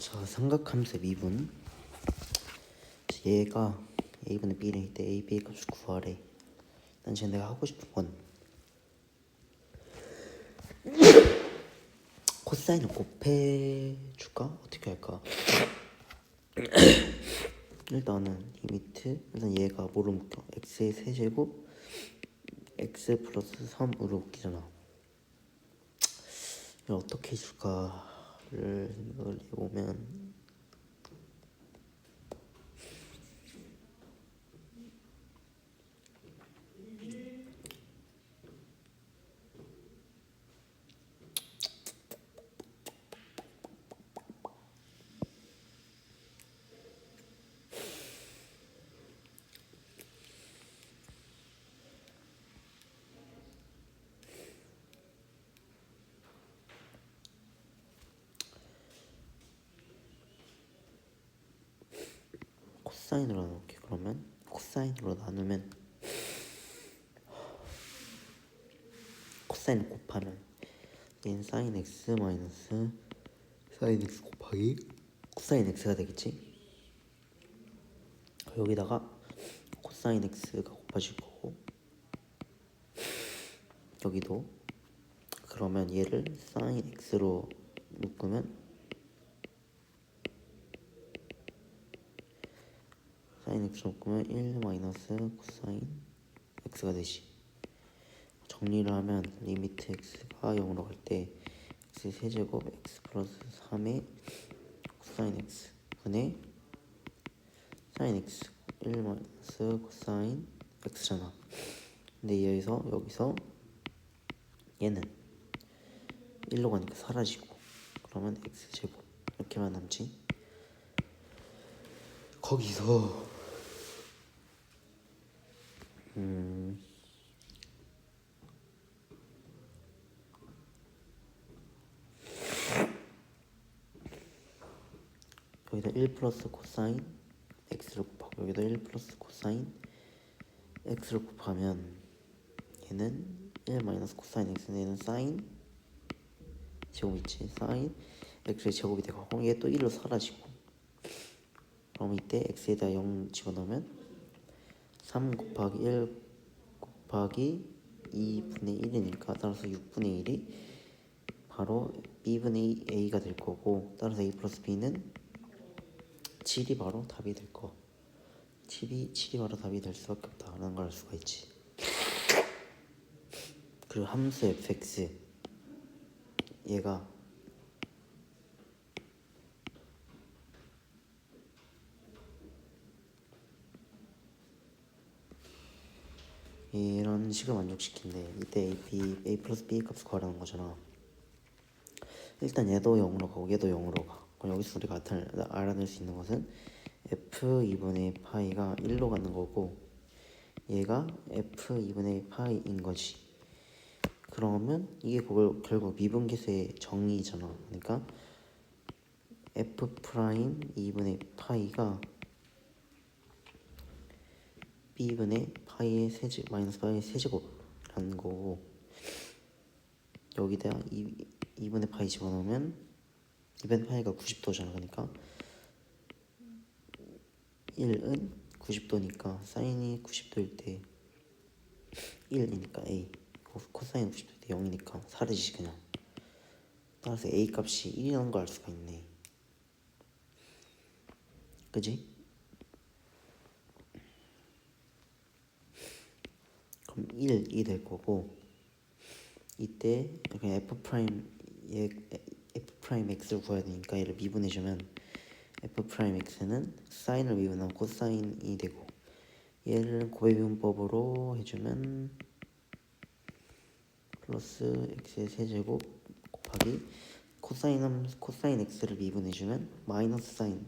자, 삼각함수 미분. 얘가 a분의 b일 때 a, b 값을 구하래. 난 지금 내가 하고 싶은 건 코사인을 곱해줄까? 어떻게 할까? 일단은 리미트, 일단 얘가 뭐로 묶여? x의 세제곱 x 플러스 3으로 묶이잖아. 이걸 어떻게 해줄까를 생각을 해보면, 코사인으로 나눌게. 그러면 코사인으로 나누면 코사인을 곱하면 얘는 사인 x 마이너스 사인 x 곱하기 코사인 x가 되겠지? 여기다가 코사인 x가 곱해질 거고, 여기도. 그러면 얘를 사인 x로 묶으면 사인 x로 묶으면 1 마이너스 코사인 x가 되지. 정리를 하면 리미트 x가 0으로 갈 때 x 세제곱 x 플러스 3의 코사인 x 분의 사인 x 1 마이너스 코사인 x잖아. 근데 여기서 얘는 1로 가니까 사라지고, 그러면 x제곱 이렇게만 남지. 거기서 여기다 1 플러스 코사인 x를 곱하고 여기다 1 플러스 코사인 x를 곱하면 얘는 1 마이너스 코사인 x는 얘는 사인 제곱 있지. 사인 x의 제곱이 되고, 얘 또 1로 사라지고, 그럼 이때 x에다 0 집어넣으면 3 곱하기 1 곱하기 2분의 1이니까 따라서 6분의 1이 바로 b분의 a가 될 거고, 따라서 a 플러스 b는 7이 바로 답이 될 거. 7이 바로 답이 될 수밖에 없다라는 걸 알 수가 있지. 그리고 함수 fx, 얘가 이런 식을 만족시킨대. 이때 a 플러스 b 값을 구하라는 거잖아. 일단 얘도 0으로 가고 얘도 0으로 가. 그럼 여기서 우리가 알아낼 수 있는 것은 f2분의 파이가 1로 가는 거고, 얘가 f2분의 파이인 거지. 그러면 이게 결국 미분계수의 정의잖아. 그러니까 f 프라임 2분의 파이가 b분의 파이의 세제곱 마이너스 파이의 세제곱라는 거고, 여기다 2분의 파이 집어넣으면 2분의 파이가 90도잖아. 그러니까 1은 90도니까 사인이 90도일 때 1이니까 a, 코사인 90도일 때 0이니까 사라지지 그냥. 따라서 a 값이 1이라는 걸 알 수가 있네. 그지? 그럼 1이 될 거고, 이때 그냥 f 프라임 x를 구해야 되니까 얘를 미분해주면 f 프라임 x는 사인을 미분하면 코사인이 되고, 얘를 고배미분법으로 해주면 플러스 x의 세제곱 곱하기 코사인 x를 미분해주면 마이너스 사인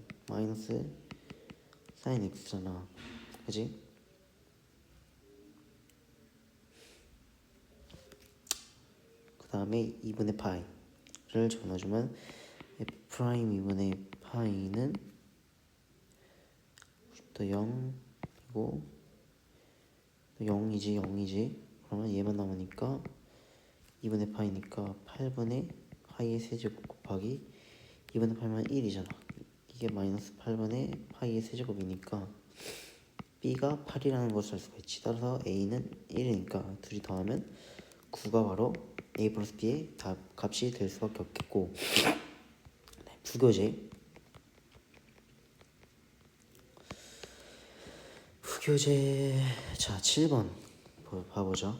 x잖아. 그지? 그 다음에 2분의 파이를 집어넣어주면 f 프라임 2분의 파이는 또 0이고, 또 0이지. 그러면 얘만 남으니까 2분의 파이니까 8분의 파이의 세제곱 곱하기 2분의 8만 1이잖아. 이게 마이너스 8분의 파이의 세제곱이니까 b가 8이라는 것을 알 수가 있지. 따라서 a는 1이니까 둘이 더하면 9가 바로 a 플러스 b의 값이 될 수밖에 없겠고. 네, 부교재. 자 7번 봐보죠.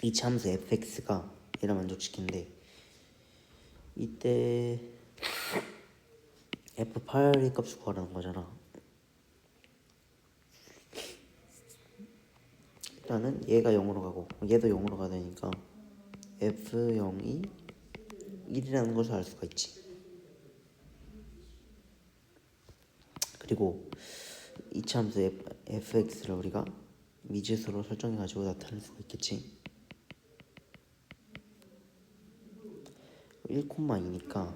이 함수 fx가 얘를 만족시키는데 이때 f8의 값을 구하라는 거잖아. 일단은 얘가 0으로 가고 얘도 0으로 가야 되니까 f0이 1이라는 것을 알 수가 있지. 그리고 이차 함수 fx를 우리가 미지수로 설정해가지고 나타낼 수가 있겠지. 1,2니까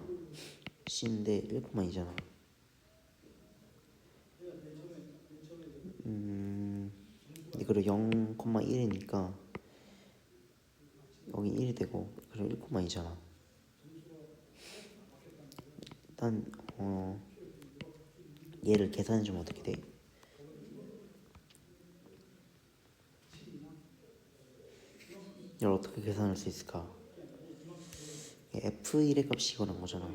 c인데 1,2잖아. 이거를 0,1이니까 여기 1이 되고 그리고 1,2잖아. 일단 얘를 계산해주면 어떻게 돼? 이걸 어떻게 계산할 수 있을까? f1의 값이 이거란 거잖아.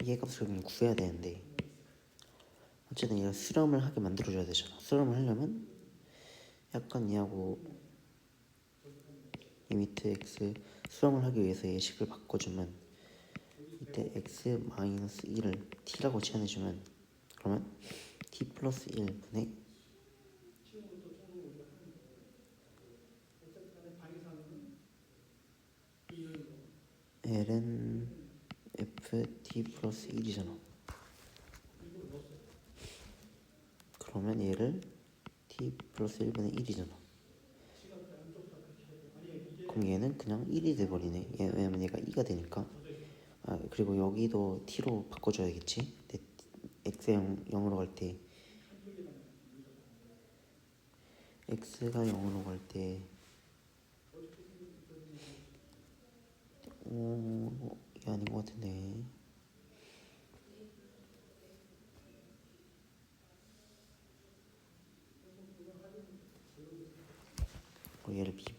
얘 값을 그냥 구해야 되는데 어쨌든 얘가 수렴을 하게 만들어줘야 되잖아. 수렴을 하려면 약간 얘하고 리미트 x 수렴을 하기 위해서 예식을 바꿔주면 이때 x-1을 t라고 치환해주면 그러면 t 플러스 1분의 ln ft 플러스 1이잖아. 그러면 얘를 t 플러스 1분의 1이잖아. 그럼 얘는 그냥 1이 돼버리네. 왜냐면 얘가 2가 되니까. 그리고 여기도 t로 바꿔줘야겠지. x가 0으로 갈 때 x가 0으로 갈 때 이게 아닌 것 같은데.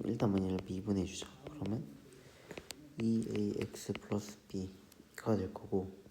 일단 얘를 미분해주자. 그러면 2ax 플러스 b가 될 거고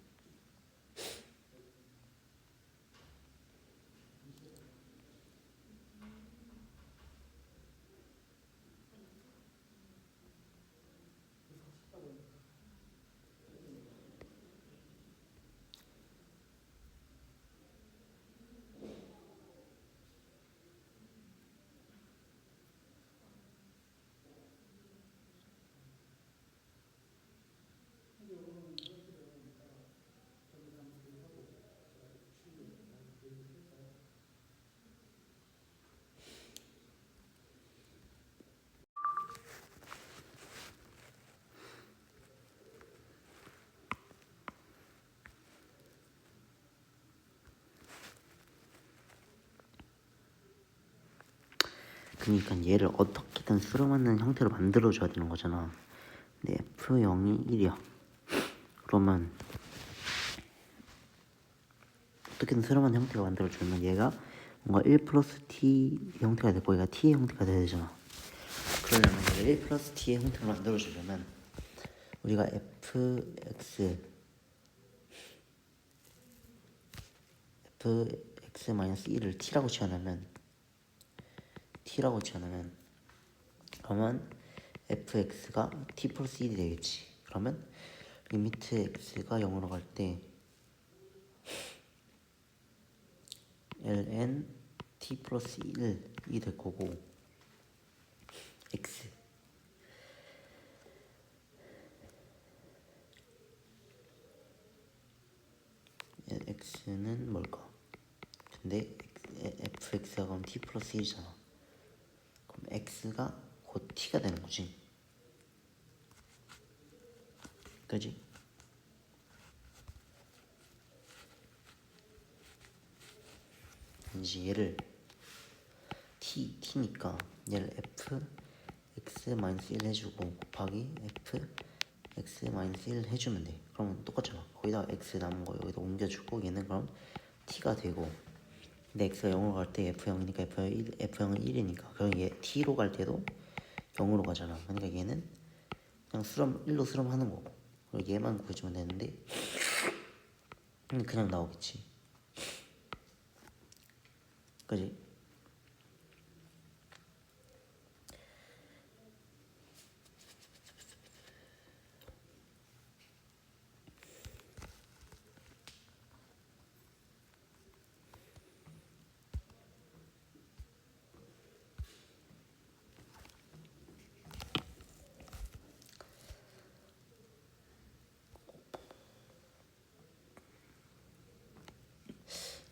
그러니까 얘를 어떻게든 수렴하는 형태로 만들어줘야 되는 거잖아. 근데 f0이 1이야. 그러면 어떻게든 수렴하는 형태가 만들어주면 얘가 뭔가 1 플러스 t 형태가 되고 얘가 t의 형태가 돼야 되잖아. 그러려면 얘를 1 플러스 t의 형태로 만들어주려면 우리가 fx-1을 t라고 치환하면 그러면 fx가 t 플러스 1이 되겠지. 그러면 리미트 x가 0으로 갈 때 ln t 플러스 1이 될 거고 x는 뭘까? 근데 fx가 그럼 t 플러스 1이잖아. 그럼 x가 곧 t가 되는 거지. 그지? 이제 얘를 t니까 얘를 f x-1 해주고 곱하기 f x-1 해주면 돼. 그러면 똑같잖아. 거기다 x 남은 거 여기다 옮겨주고 얘는 그럼 t가 되고, 근데 x가 0으로 갈 때 f0이니까 f0은 1이니까 그럼 얘 t로 갈 때도 0으로 가잖아. 그러니까 얘는 그냥 1로 수렴하는 거고, 그리고 얘만 구해주면 되는데 그냥 나오겠지. 그지?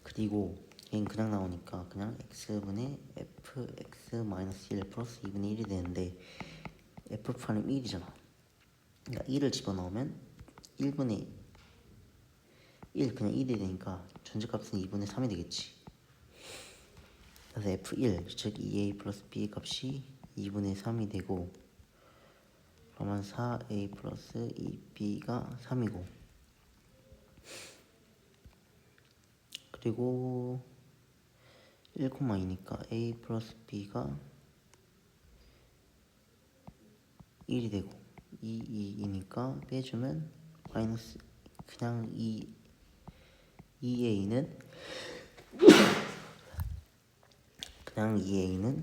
그리고 얘는 그냥 나오니까 그냥 x분의 fx-1 플러스 2분의 1이 되는데 f'은 1이잖아. 그러니까 1을 집어넣으면 1분의 1 그냥 1이 되니까 전체값은 2분의 3이 되겠지. 그래서 f1 즉 2a 플러스 b 값이 2분의 3이 되고, 그러면 4a 플러스 2b가 3이고, 그리고 1,2니까 a 플러스 b가 1이 되고, 2이니까 빼주면 마이너스, 그냥 2a는 그냥 2a는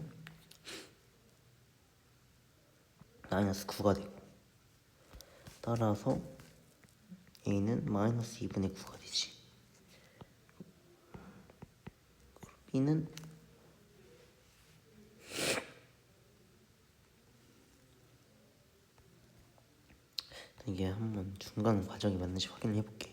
마이너스 9가 되고, 따라서 a는 마이너스 2분의 9가 되지. b는 이게 한번 중간 과정이 맞는지 확인을 해볼게.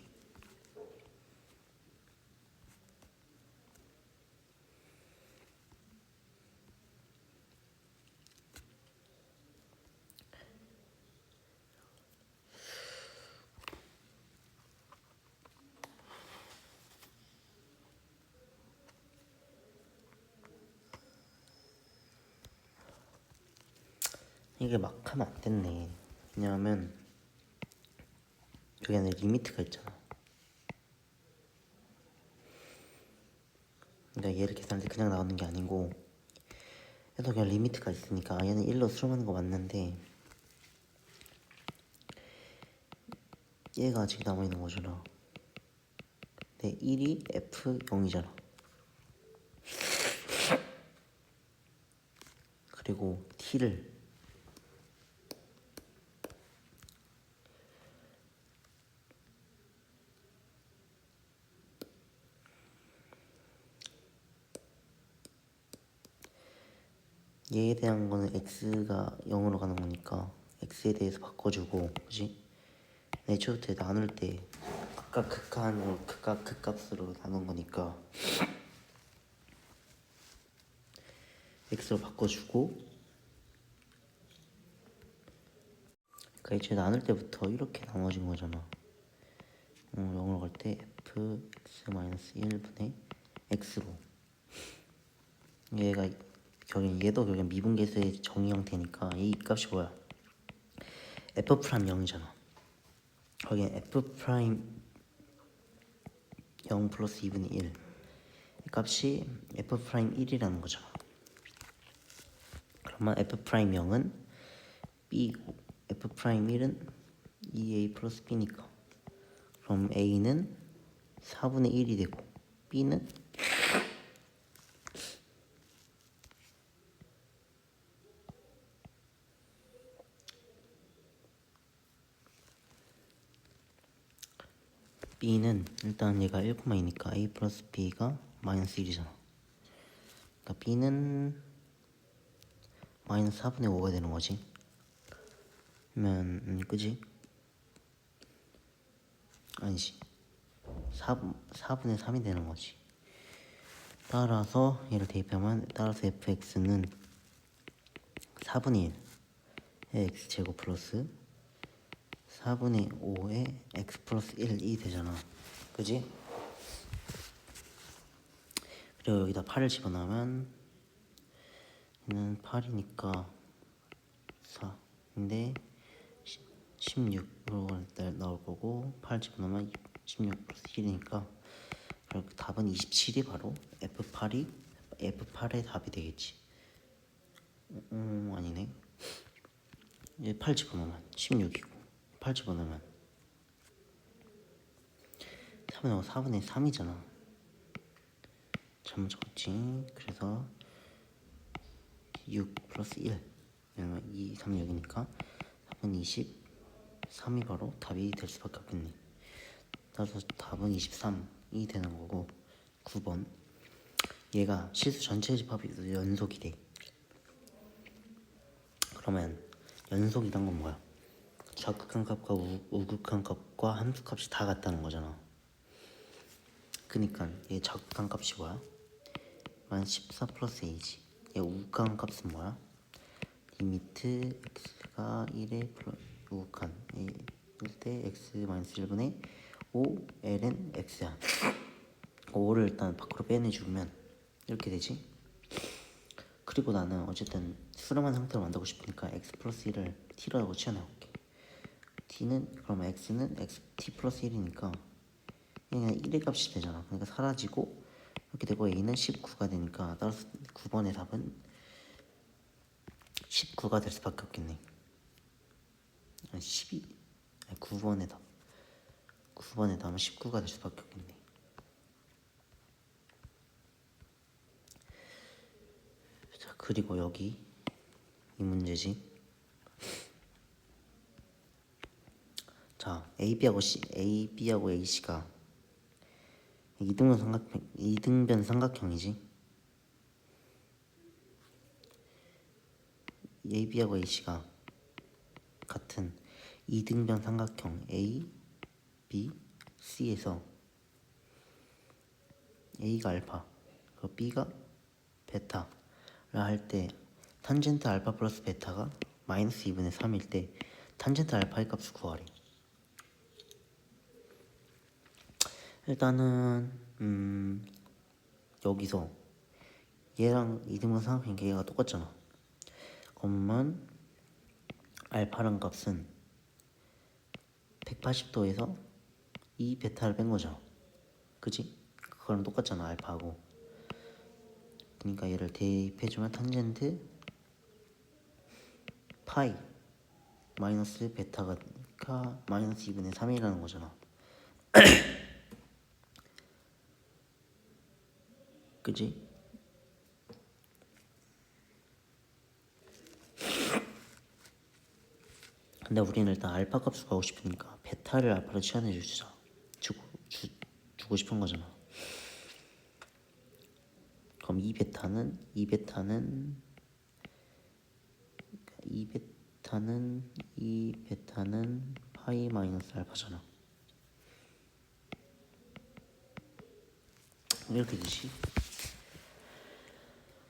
이게 막 하면 안 됐네. 왜냐하면 여기 안에 리미트가 있잖아. 그러니까 얘를 계산할 때 그냥 나오는 게 아니고 얘도 그냥 리미트가 있으니까 얘는 1로 수렴하는 거 맞는데 얘가 아직 남아있는 거잖아. 근데 1이 f0이잖아. 그리고 t를 얘에 대한 거는 x가 0으로 가는 거니까 x에 대해서 바꿔주고, 그지? 애초부터 나눌 때 각각 극한으로 각각 극값으로 나눈 거니까 x로 바꿔주고, 그러니까 애초에 나눌 때부터 이렇게 나눠진 거잖아. 0으로 갈 때 fx-1분의 x로, 얘가 얘도 결국 미분계수의 정의 형태니까 이 값이 뭐야? f 프라임 0이잖아. 거기에 f 프라임 0 플러스 2분의 1, 이 값이 f 프라임 1이라는 거잖아. 그러면 f 프라임 0은 b고 f 프라임 1은 2a 플러스 b니까, 그럼 a는 4분의 1이 되고 b는 일단 얘가 1,2니까 a 플러스 b가 마이너스 1이잖아. 그러니까 b는 마이너스 4분의 5가 되는 거지. 그러면 그지? 아니지, 4분의 3이 되는 거지. 따라서 얘를 대입하면, 따라서 fx는 4분의 1의 x제곱 플러스 4분의 5의 x 플러스 1이 되잖아. 그지? 그리고 여기다 8을 집어넣으면 얘는 8이니까 4인데 16으로 나올 거고 8 집어넣으면 16 플러스 1이니까 그럼 답은 27이 바로 F8의 답이 되겠지. 아니네. 이제 8 집어넣으면 16이고 8 집어넣으면 4분의 3이잖아. 잘못 적었지. 그래서 6 플러스 1 왜냐면 2, 3, 6이니까 4분 23이 바로 답이 될 수밖에 없겠네. 따라서 답은 23이 되는 거고 9번 얘가 실수 전체 집합이 연속이 돼. 그러면 연속이란 건 뭐야? 좌극한 값과 우극한 값과 함수값이 다 같다는 거잖아. 그니까 얘 좌극한 값이 뭐야? 만 14 플러스 a지. 얘 우극한 값은 뭐야? 리미트 x가 1에 우극한 1대 x 마이너스 1분의 5 ln x야. 5를 일단 밖으로 빼내주면 이렇게 되지. 그리고 나는 어쨌든 수렴한 상태로 만들고 싶으니까 x 플러스 1을 t라고 치워내볼게. t는 그러면 x는 t 플러스 1이니까 그냥 1의 값이 되잖아. 그러니까 사라지고 이렇게 되고 a는 19가 되니까 따라서 9번의 답은 19가 될 수밖에 없겠네. 아니 12 아니 9번의 답은 19가 될 수밖에 없겠네. 자 그리고 여기 이 문제지. 자 AB하고 AC가 이등변 삼각형이지. AB하고 AC가 같은 이등변 삼각형 A, B, C에서 A가 알파, 그리고 B가 베타를 할 때 탄젠트 알파 플러스 베타가 마이너스 2분의 3일 때 탄젠트 알파의 값을 구하래. 일단은 여기서 얘랑 이등변 삼각형 얘가 똑같잖아. 그러면 알파란 값은 180도에서 이 베타를 뺀 거죠. 그치? 그거랑 똑같잖아 알파하고. 그러니까 얘를 대입해주면 탄젠트 파이 마이너스 베타가 마이너스 2분의 3이라는 거잖아. 그치? 근데 우리는 일단 알파 값을 구하고 싶으니까 베타를 알파로 치환해주자. 주고 싶은 거잖아. 그럼 이 베타는 파이 마이너스 알파잖아. 이렇게 되지.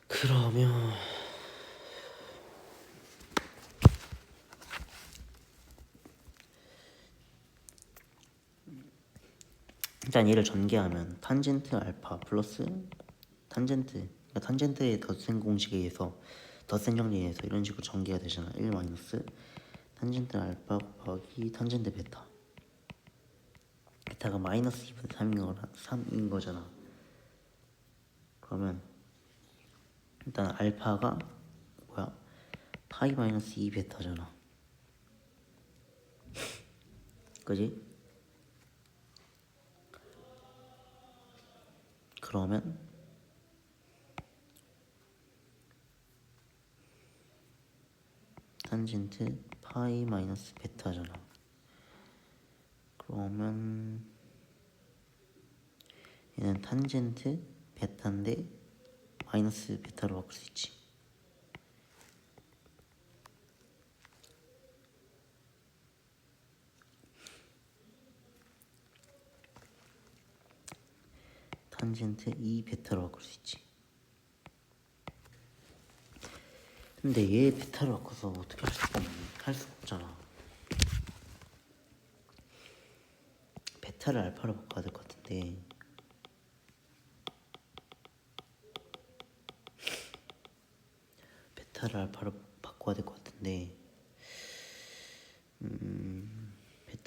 그러면 일단 얘를 전개하면 탄젠트 알파 플러스 탄젠트의 덧셈 공식에 의해서 덧셈 정리에 의해서 이런 식으로 전개가 되잖아. 1 마이너스 탄젠트 알파 곱하기 탄젠트 베타가 마이너스 2분의 3인 거잖아. 그러면 일단 알파가 뭐야? 파이 마이너스 2 베타잖아. 그지? 그러면 탄젠트 파이 마이너스 베타잖아. 그러면 얘는 탄젠트 베타인데 마이너스 베타로 바꿀 수 있지. 탄젠트 2 베타로 바꿀 수 있지. 근데 얘 베타로 바꿔서 어떻게 할 수가 없잖아. 베타를 알파로 바꿔야 될 것 같은데 베타를 알파로 바꿔야 될 것 같은데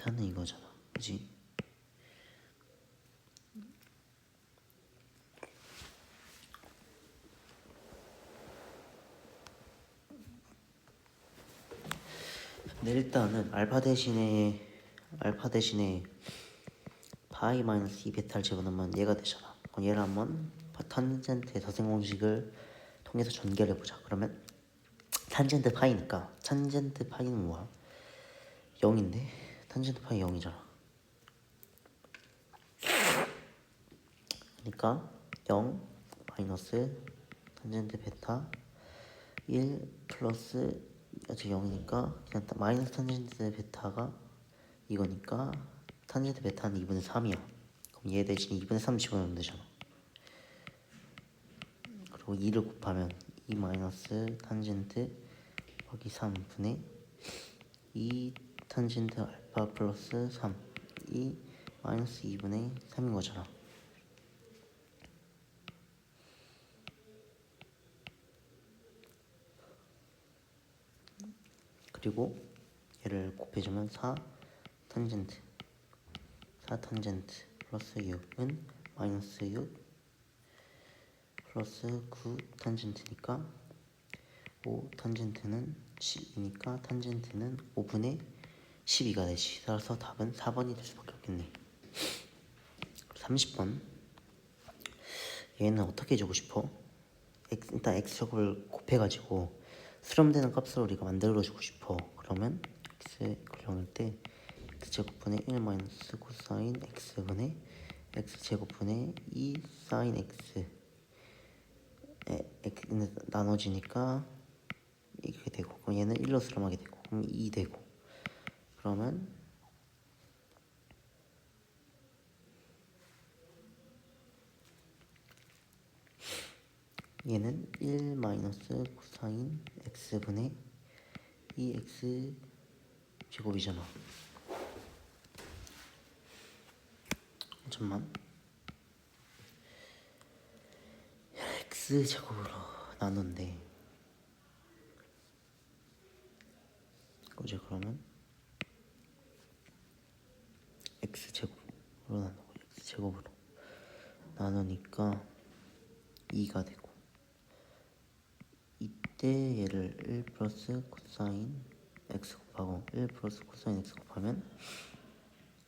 베타는 이거잖아, 그지? 근데 일단은 알파 대신에 파이 마이너스 2 베타를 집어넣으면 얘가 되잖아. 그럼 얘를 한번 탄젠트의 자생 공식을 통해서 전개를 해보자. 그러면 탄젠트 파이니까 탄젠트 파이는 뭐야? 0인데 탄젠트 파이 0이잖아. 그러니까 0 마이너스 탄젠트 베타 1 플러스 어차피 0이니까 그냥 마이너스 탄젠트 베타가 이거니까 탄젠트 베타는 2분의 3이야. 그럼 얘 대신 2분의 3 집어넣으면 되잖아. 그리고 2를 곱하면 2 마이너스 탄젠트 더하기 3분의 2 탄젠트 알파 플러스 3 2 마이너스 2분의 3인 거잖아. 그리고 얘를 곱해주면 4 탄젠트 플러스 6은 마이너스 6 플러스 9 탄젠트니까 5 탄젠트는 12니까 탄젠트는 5분의 12가 되지. 따라서 답은 4번이 될 수밖에 없겠네. 30번 얘는 어떻게 주고 싶어? 일단 x제곱을 곱해가지고 수렴되는 값으로 우리가 만들어주고 싶어. 그러면 x 그럴 때 x제곱분의 1 마이너스 코사인 x분의 x제곱분의 2 사인 x 나눠지니까 이렇게 되고, 그럼 얘는 1로 수렴하게 되고, 그럼 2 되고, 그러면 얘는 1 마이너스 코사인 x분의 2x 제곱이잖아. 잠깐만, x 제곱으로 나눈데 그지? 그러면 x 제곱으로 나누니까 2가 되고, 이때 얘를 1 플러스 코사인 x 곱하고 1 플러스 코사인 x 곱하면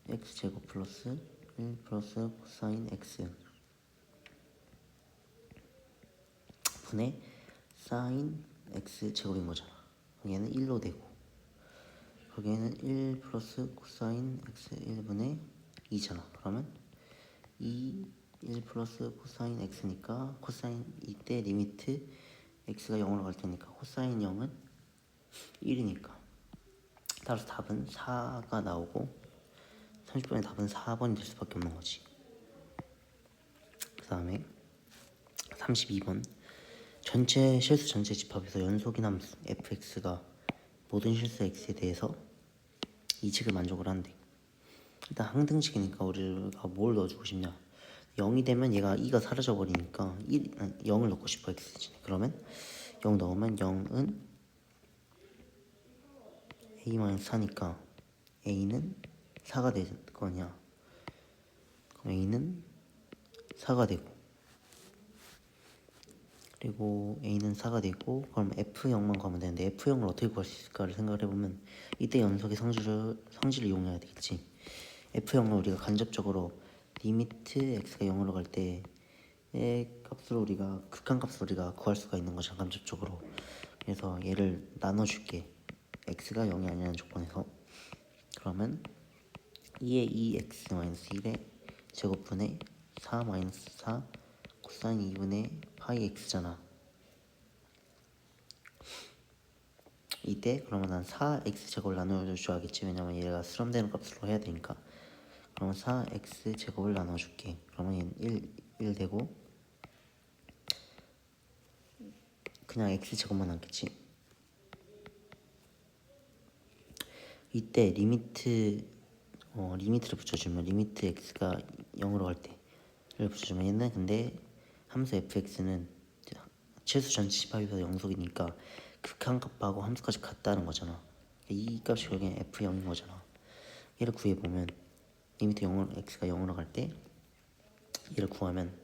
x 제곱 플러스 1 플러스 코사인 x 분의 사인 x 제곱인 거잖아. 얘는 1로 되고, 거기에는 1 플러스 코사인 x 1분의 2잖아. 그러면 2 1 플러스 코사인 x니까 코사인 이때 리미트 x가 0으로 갈 테니까 코사인 0은 1이니까 따라서 답은 4가 나오고 30번의 답은 4번이 될 수밖에 없는 거지. 그 다음에 32번 실수 전체 집합에서 연속인 함수 fx가 모든 실수 x에 대해서 이측을 만족을 한대. 일단 항등식이니까 우리가 뭘 넣어주고 싶냐, 0이 되면 얘가 2가 사라져버리니까 0을 넣고 싶어 x지. 그러면 0 넣으면 0은 a-4니까 a는 4가 될 거냐, 그럼 a는 4가 되고, 그리고 a는 4가 되고, 그럼 f0만 구하면 되는데 f0을 어떻게 구할 수 있을까를 생각을 해보면 이때 연속의 성질을 이용해야 되겠지. f0을 우리가 간접적으로 리미트 x가 0으로 갈 때의 값으로 우리가 극한값으로 우리가 구할 수가 있는 거죠, 간접적으로. 그래서 얘를 나눠줄게, x가 0이 아니라는 조건에서. 그러면 2의 2x-1의 제곱분의 4-4 코사인 2분의 파이 x잖아. 이때 그러면 난 4x 제곱을 나눠줘야겠지. 왜냐면 얘가 수렴되는 값으로 해야 되니까. 그러면 4x 제곱을 나눠줄게. 그러면 얘는 1 되고, 그냥 x 제곱만 남겠지. 이때 리미트를 붙여주면 리미트 x가 0으로 갈 때를 붙여주면 얘는 근데 함수 fx는 최소 전체 집합에서 영속이니까 극한값하고 함수까지 같다는 거잖아. 이 값이 결국엔 f0인 거잖아. 얘를 구해보면 리미트 0으로 x가 0으로 갈 때 얘를 구하면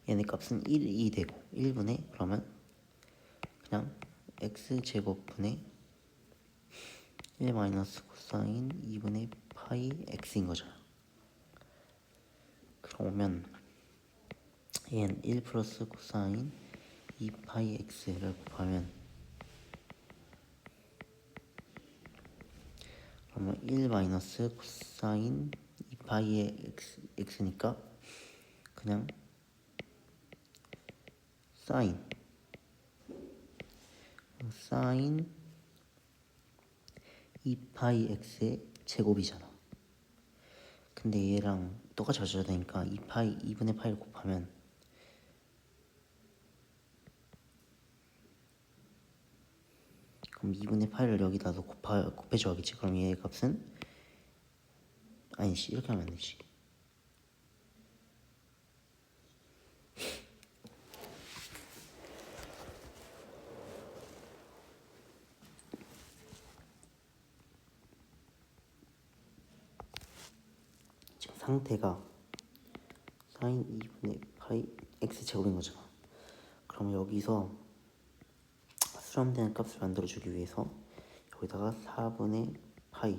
얘네 값은 1이 되고 1분의 그러면 그냥 x제곱분의 1 마이너스 코사인 2분의 파이 x인 거잖아. 그러면 얘는 1 플러스 코사인 2 파이 x를 곱하면 그러면 1 마이너스 코사인 2 파이의 x니까 그냥 사인 2 파이 x의 제곱이잖아. 근데 얘랑 똑같이 맞춰야 되니까 2분의 파이를 곱하면 그럼 2분의 파이를 여기다도 곱해줘야겠지. 그럼 얘의 값은 아니지, 이렇게 하면 안 되지. 지금 상태가 사인 2분의 파이 x제곱인 거잖아. 그럼 여기서 수렴되는 값을 만들어주기 위해서 여기다가 4분의 파이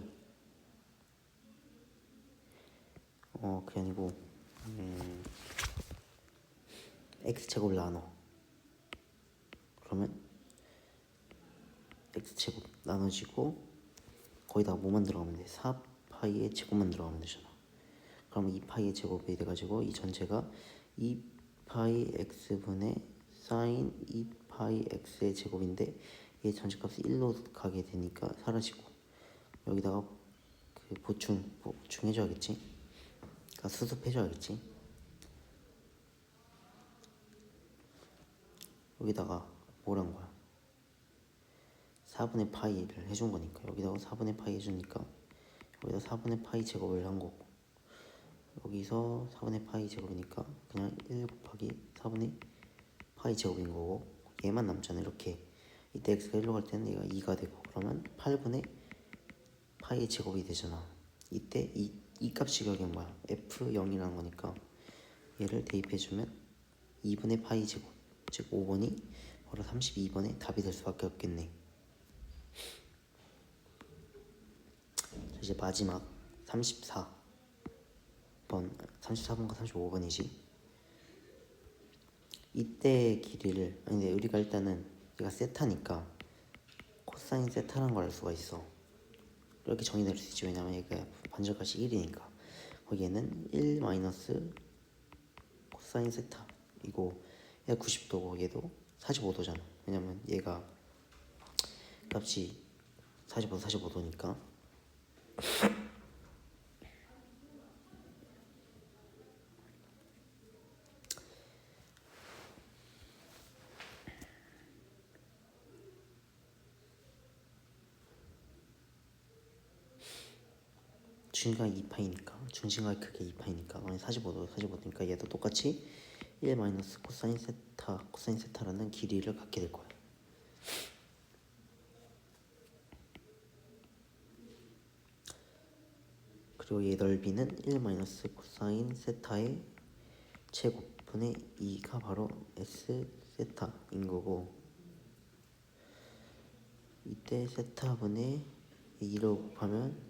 그게 아니고 x제곱을 나눠. 그러면 x제곱 나눠지고 거기다가 뭐만 들어가면 돼? 4파이의 제곱만 들어가면 되잖아. 그럼 2파이의 제곱이 돼가지고 이 전체가 2파이 x분의 사인 2파이 x의 제곱인데 얘 전체값이 1로 가게 되니까 사라지고 여기다가 그 보충해줘야겠지. 그러니까 수습해줘야겠지. 여기다가 뭐란 거야? 4분의 파이를 해준 거니까 여기다가 4분의 파이 해주니까 여기다 4분의 파이 제곱을 한 거고 여기서 4분의 파이 제곱이니까 그냥 1 곱하기 4분의 파이 제곱인 거고 얘만 남잖아. 이렇게 이때 x가 1로 갈 때는 얘가 2가 되고 그러면 8분의 파이 제곱이 되잖아. 이때 이 값이 여기 뭐야? f0이라는 거니까 얘를 대입해주면 2분의 파이 제곱 즉 5번이 바로 32번의 답이 될 수밖에 없겠네. 이제 마지막 34번 34번과 35번이지. 이때 길이를 근데 우리가 일단은 얘가 세타니까 코사인 세타라는 걸 알 수가 있어. 이렇게 정의될 수 있지. 왜냐면 얘가 반절값이 1이니까 거기에는 1 마이너스 코사인 세타이고 얘가 90도고 얘도 45도잖아. 왜냐면 얘가 값이 45도 45도니까 중심각이 2파이니까 중심각이 크게 2파이니까 45도 45도니까 얘도 똑같이 1 마이너스 코사인 세타라는 길이를 갖게 될 거야. 그리고 얘 넓이는 1 마이너스 코사인 세타의 제곱분의 2가 바로 S 세타인 거고 이때 세타분의 2로 곱하면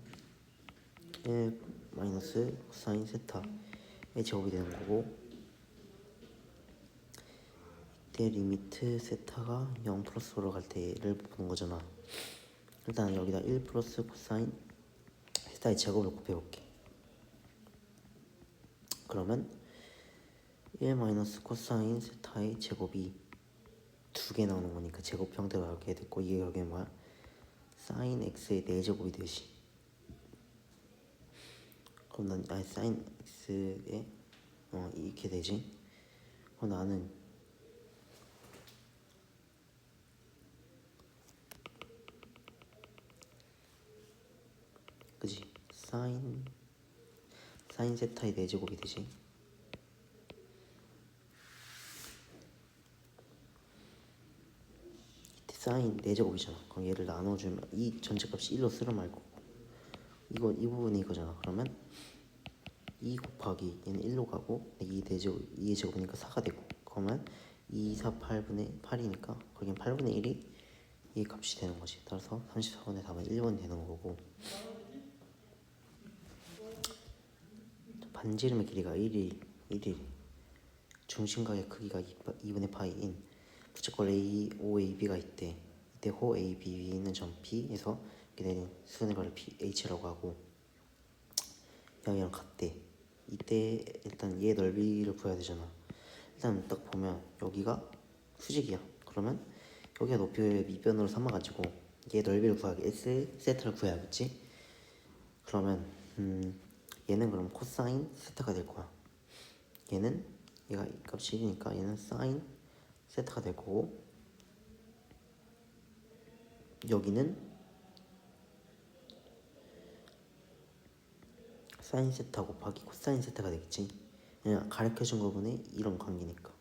1 마이너스 코사인 세타의 제곱이 되는 거고 이때 리미트 세타가 0 플러스로 갈 때를 보는 거잖아. 일단 여기다 1 플러스 코사인 세타의 제곱을 곱해볼게. 그러면 1 마이너스 코사인 세타의 제곱이 2개 나오는 거니까 제곱 형태로 나오게 됐고 이게 여기 뭐야? 사인 x의 4제곱이 되지. 그럼 난 사인 x에 이렇게 되지. 그럼 나는 그지? 사인 세타의 4제곱이 되지. 이때 사인 4제곱이잖아. 그럼 얘를 나눠주면 이 전체 값이 1로 쓰러날 거고, 이 부분이 이거잖아. 그러면 2 곱하기 얘는 1로 가고 2의 제곱이니까 4가 되고, 그러면 2, 4, 8분의 8이니까 거긴 8분의 1이 이 값이 되는 거지. 따라서 34번의 답은 1번이 되는 거고, 반지름의 길이가 1이 중심각의 크기가 2분의 파이인 부채꼴 A, OAB가 있대. 이때 호 A, B 위에 있는 점 P에서 이렇게 내린 수근의 거리를 H라고 하고, 양이랑 같대. 이때 일단 얘 넓이를 구해야 되잖아. 일단 딱 보면 여기가 수직이야. 그러면 여기가 높이를 밑변으로 삼아가지고 얘 넓이를 구하기 S 세타를 구해야겠지. 그러면 얘는 그럼 코사인 세타가 될 거야. 얘가 이 값이 1이니까 얘는 사인 세타가 될 거고, 여기는 사인 세타 곱하기 코사인 세타가 되겠지. 그냥 가르쳐준 부분에 이런 관계니까.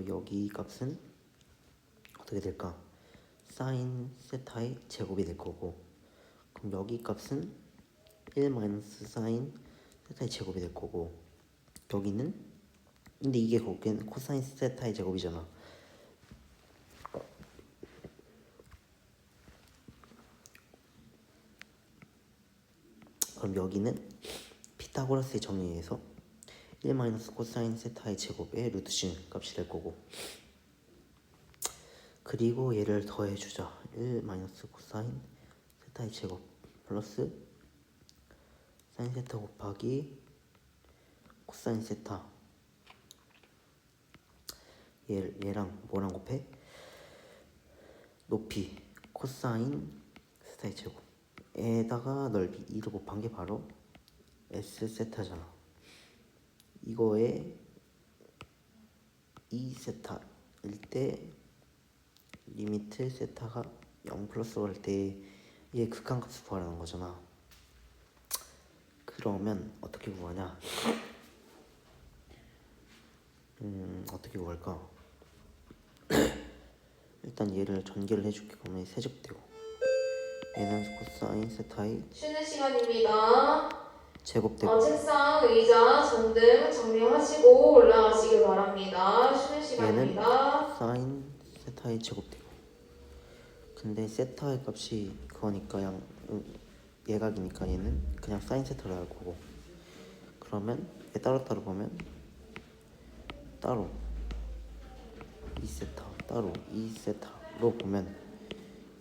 여기 값은 어떻게 될까? 사인 세타의 제곱이 될 거고, 그럼 여기 값은 1 마이너스 사인 세타의 제곱이 될 거고, 여기는 근데 이게 거기는 코사인 세타의 제곱이잖아. 그럼 여기는 피타고라스의 정리에 의해서 1 마이너스 코사인 세타의 제곱의 루트 C 값이 될 거고, 그리고 얘를 더해주자. 1 마이너스 코사인 세타의 제곱 플러스 사인 세타 곱하기 코사인 세타, 얘랑 뭐랑 곱해? 높이 코사인 세타의 제곱 에다가 넓이 2를 곱한 게 바로 S 세타잖아. 이거에 2 세타일 때 리미트 세타가 0 플러스로 갈 때 얘 극한값을 구하라는 거잖아. 그러면 어떻게 구하냐? 어떻게 구할까? 일단 얘를 전개를 해줄게. 그러면 세제곱되고, 얘는 코사인 세타의 쉬는 시간입니다. 제곱되고, 책상, 의자, 전등 정리하시고 올라가시길 바랍니다. 쉬는 얘는 시간입니다. 사인 세타의 제곱되고, 근데 세타의 값이 그거니까 예각이니까 얘는 그냥 사인 세타로 나올 거고, 그러면 얘 따로따로 보면 따로 2세타 따로 2세타로 보면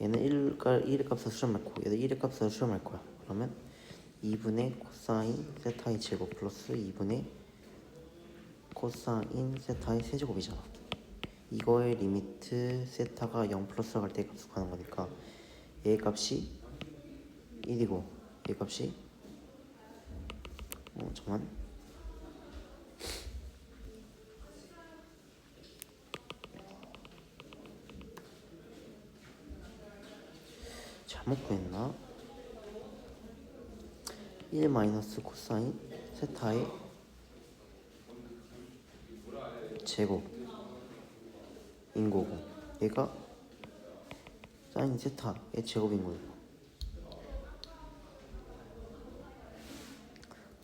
얘는 1의 값을 수렴할 거고 얘도 1의 값을 수렴할 거야. 그러면 2분의 코사인 세타의 제곱 플러스 2분의 코사인 세타의 세제곱이잖아. 이거의 리미트 세타가 0 플러스로 갈 때 값을 구하는 거니까 얘 값이 1이고 얘 값이 잠깐만, 잘못 구했나? 1 마이너스 코사인 세타의 제곱인 거고, 얘가 사인 세타의 제곱인 거고,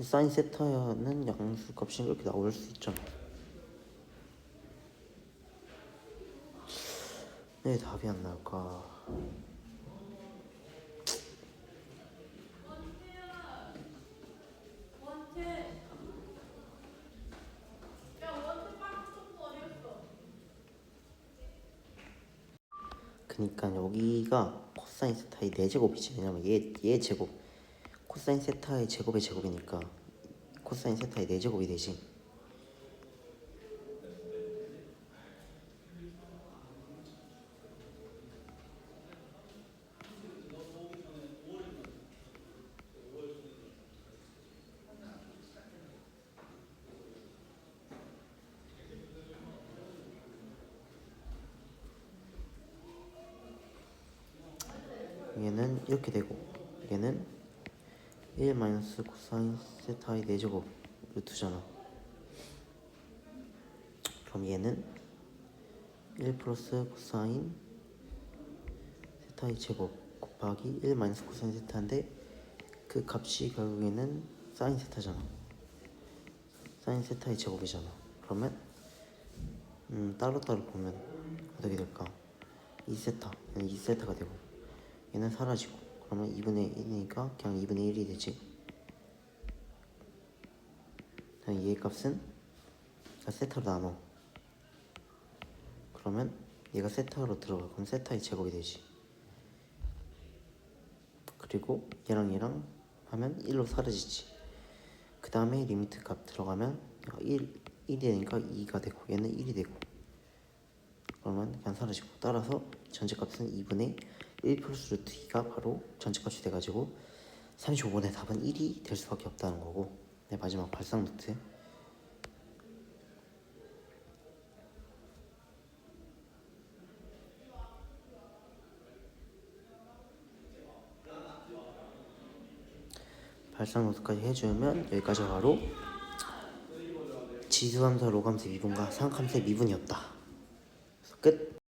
사인 세타는 양수 값이 이렇게 나올 수 있잖아. 왜 답이 안 나올까? 그니까 여기가 코사인 세타의 4제곱이지. 왜냐면 얘 제곱 코사인 세타의 제곱의 제곱이니까 코사인 세타의 4제곱이 되지. 얘는 이렇게 되고, 얘는 1 마이너스 코사인 세타의 4제곱 루트잖아. 그럼 얘는 1 플러스 코사인 세타의 제곱 곱하기 1 마이너스 코사인 세타인데 그 값이 결국에는 사인 세타잖아. 사인 세타의 제곱이잖아. 그러면 따로따로 보면 어떻게 될까? 2세타 얘는 2세타가 되고 얘는 사라지고 그러면 2분의 1이니까 그냥 2분의 1이 되지. 얘의 값은 세타로 나눠. 그러면 얘가 세타로 들어가. 그럼 세타의 제곱이 되지. 그리고 얘랑 하면 1로 사라지지. 그 다음에 리미트 값 들어가면 1이 되니까 2가 되고 얘는 1이 되고 그러면 그냥 사라지고 따라서 전체값은 2분의 1 플러스 루트 2가 바로 전체값이 돼가지고 35번의 답은 1이 될 수밖에 없다는 거고. 네, 마지막 발상 노트. 발상 노트까지 해주면 여기까지 바로 지수함수, 로감수 미분과 상함수의 미분이었다. 그래서 끝.